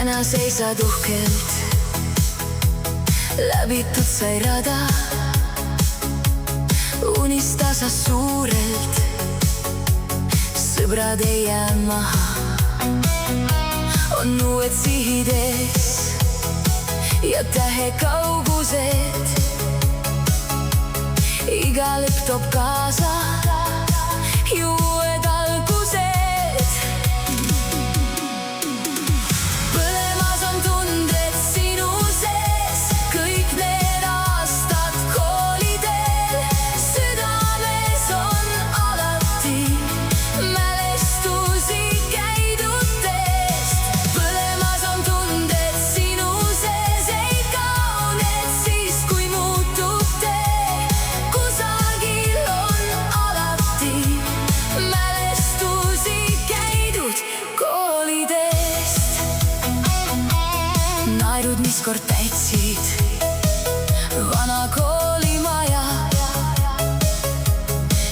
Täna seisad uhkelt, läbitud sai rada. Unista sa suurelt, sõbrad ei jää maha. On uued sihid ees ja tähekaugused. Iga lõpp toob kaasa ju uued algused. Naerud, mis kord täitsid vana koolimaja,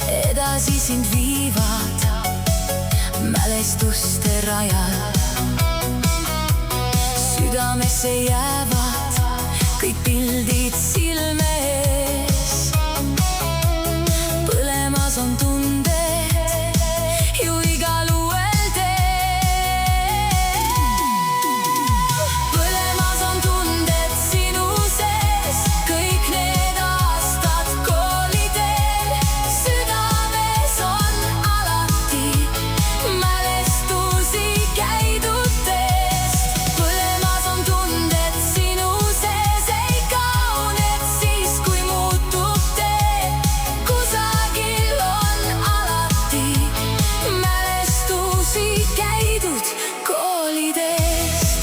edasi sind viivad mälestuste rajal. Südamesse jäävad kõik pildid silme ees. Põlemas on tunded ju igal uuel teel. Põlemas on tunded sinu sees, kõik need aastad kooliteel. Südames on alati mälestusi käidud teest. Põlemas on tunded sinu sees, ei kao need siis, kui muutub tee. Kusagil on alati mälestusi käidud kooliteest.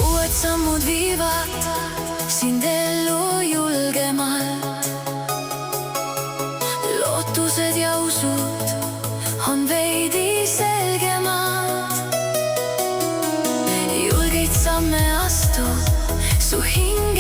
Uued sammud viivad sind ellu julgemalt. Lootused ja usud on veidi selgemad. Julgeid samme astu, su hing